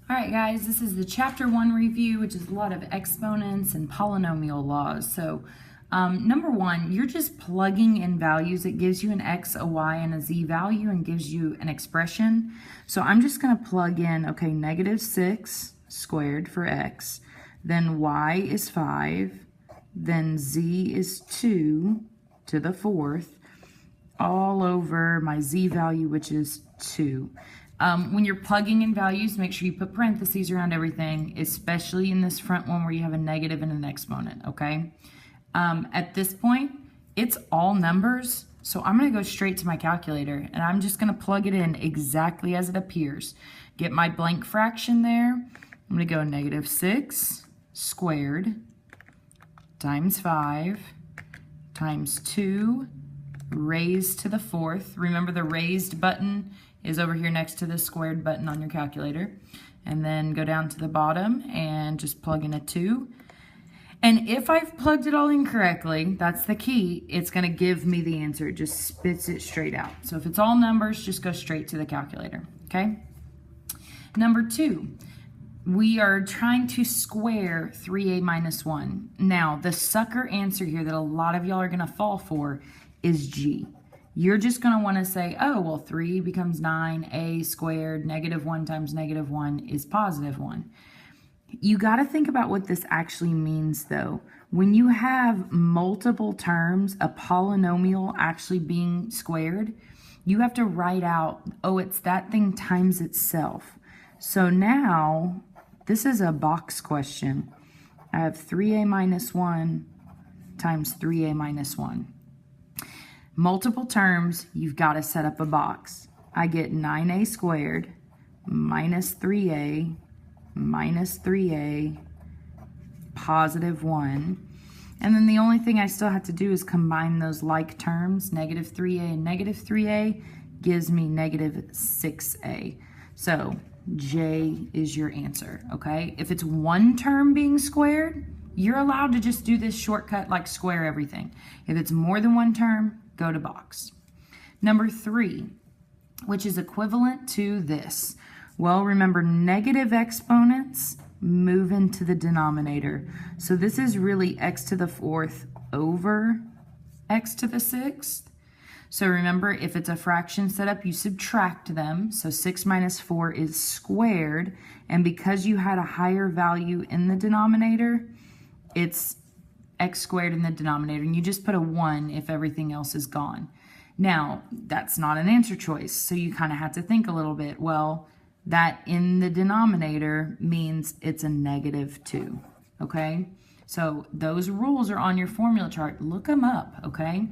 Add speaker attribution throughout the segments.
Speaker 1: All right, guys, this is the Chapter 1 review, which is a lot of exponents and polynomial laws. So, number one, you're just plugging in values. It gives you an x, a y, and a z value and gives you an expression. So I'm just going to plug in, okay, -6 squared for x, then y is 5, then z is 2 to the 4th, all over my z value, which is 2. When you're plugging in values, make sure you put parentheses around everything, especially in this front one where you have a negative and an exponent, okay? At this point, it's all numbers, so I'm going to go straight to my calculator, and I'm just going to plug it in exactly as it appears. Get my blank fraction there. I'm going to go -6 squared times 5 times 2 raised to the 4th. Remember, the raised button is over here next to the squared button on your calculator. And then go down to the bottom and just plug in a 2. And if I've plugged it all in correctly, that's the key, it's going to give me the answer. It just spits it straight out. So if it's all numbers, just go straight to the calculator, okay? Number 2, we are trying to square 3a minus 1. Now, the sucker answer here that a lot of y'all are going to fall for is G. You're just going to want to say, oh, well, 3 becomes 9, a squared, -1 times -1 is +1. You got to think about what this actually means, though. When you have multiple terms, a polynomial actually being squared, you have to write out, oh, it's that thing times itself. So now, this is a box question. I have 3a minus 1 times 3a minus 1. Multiple terms, you've got to set up a box. I get 9a squared minus 3a minus 3a +1. And then the only thing I still have to do is combine those like terms. -3a and -3a gives me -6a. So J is your answer, okay? If it's one term being squared, you're allowed to just do this shortcut like square everything. If it's more than one term, go to box. Number 3, which is equivalent to this. Well, remember, negative exponents move into the denominator. So this is really x to the 4th over x to the 6th. So remember, if it's a fraction setup, you subtract them. So 6 minus 4 is squared. And because you had a higher value in the denominator, it's x squared in the denominator, and you just put a 1 if everything else is gone. Now, that's not an answer choice, so you kind of have to think a little bit. Well, that in the denominator means it's a -2, okay? So those rules are on your formula chart. Look them up, okay?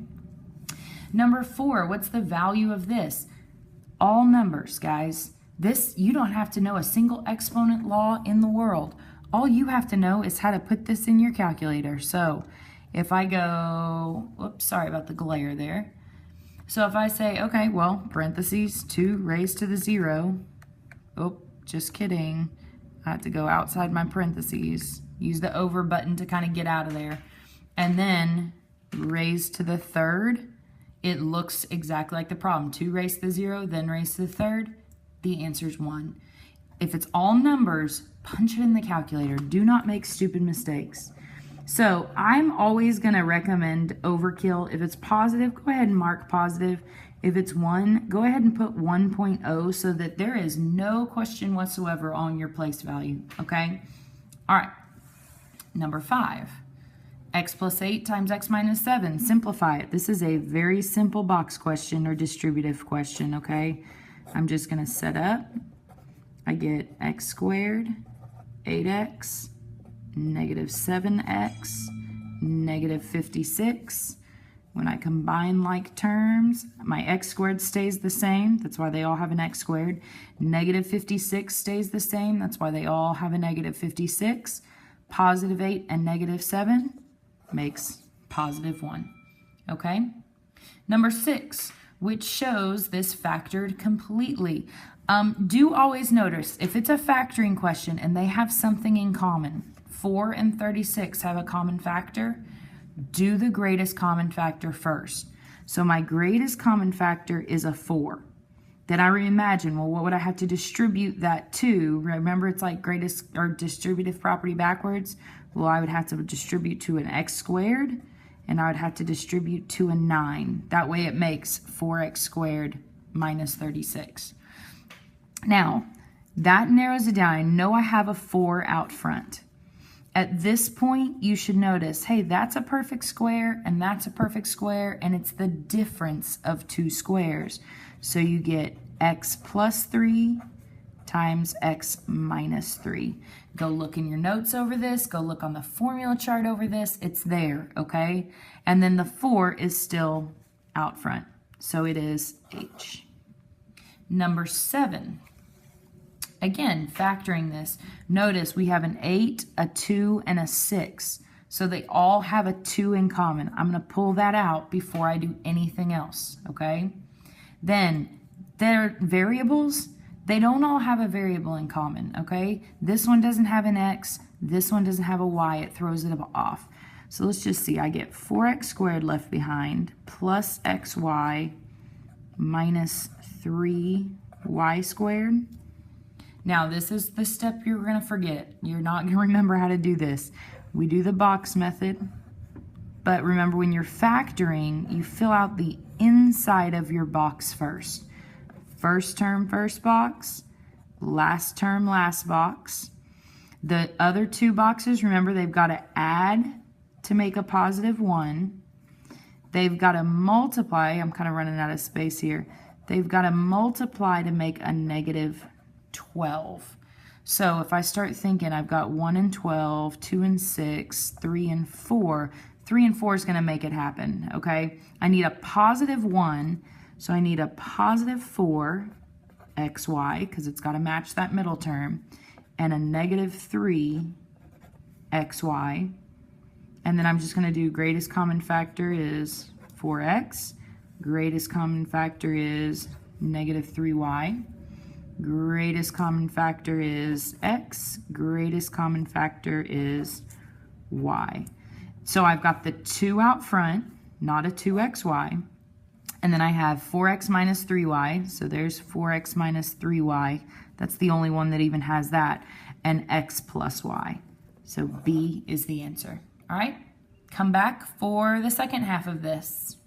Speaker 1: Number 4, what's the value of this? All numbers, guys. This, you don't have to know a single exponent law in the world. All you have to know is how to put this in your calculator. So if I go, whoops, sorry about the glare there. So if I say, okay, well, parentheses, 2 raised to the 0. Oh, just kidding. I have to go outside my parentheses. Use the over button to kind of get out of there. And then raised to the 3rd. It looks exactly like the problem. 2 raised to the 0, then raised to the 3rd. The answer is 1. If it's all numbers, punch it in the calculator. Do not make stupid mistakes. So I'm always going to recommend overkill. If it's positive, go ahead and mark positive. If it's 1, go ahead and put 1.0 so that there is no question whatsoever on your place value, okay? All right, number 5. X plus 8 times x minus 7. Simplify it. This is a very simple box question or distributive question, okay? I'm just going to set up. I get x squared, 8x, -7x, -56. When I combine like terms, my x squared stays the same. That's why they all have an x squared. -56 stays the same. That's why they all have a -56. +8 and -7 makes +1. Okay? Number 6, which shows this factored completely. Do always notice, if it's a factoring question and they have something in common, 4 and 36 have a common factor, do the greatest common factor first. So my greatest common factor is a 4. Then I reimagine, well, what would I have to distribute that to? Remember, it's like greatest or distributive property backwards. Well, I would have to distribute to an x squared, and I would have to distribute to a 9. That way it makes 4x squared minus 36. Now, that narrows it down. I know I have a 4 out front. At this point, you should notice, hey, that's a perfect square, and that's a perfect square, and it's the difference of 2 squares. So you get x plus 3 times x minus 3. Go look in your notes over this. Go look on the formula chart over this. It's there, okay? And then the 4 is still out front. So it is H. Number 7. Again, factoring this, notice we have an 8, a 2, and a 6. So they all have a 2 in common. I'm going to pull that out before I do anything else, okay? Then their variables, they don't all have a variable in common, okay? This one doesn't have an x, this one doesn't have a y, it throws it off. So let's just see, I get 4x squared left behind plus xy minus 3y squared. Now this is the step you're going to forget. You're not going to remember how to do this. We do the box method, but remember when you're factoring, you fill out the inside of your box first. First term, first box, last term, last box. The other 2 boxes, remember, they've got to add to make a positive 1. They've got to multiply. I'm kind of running out of space here. They've got to multiply to make a negative 12. So if I start thinking, I've got 1 and 12, 2 and 6, 3 and 4. 3 and 4 is going to make it happen, okay? I need a positive 1. So I need a positive 4 xy, because it's got to match that middle term, and a negative 3 xy. And then I'm just going to do greatest common factor is 4x. Greatest common factor is negative 3y. Greatest common factor is x. Greatest common factor is y. So I've got the 2 out front, not a 2xy. And then I have 4x minus 3y, so there's 4x minus 3y. That's the only one that even has that. And x plus y. So B is the answer. All right, come back for the second half of this.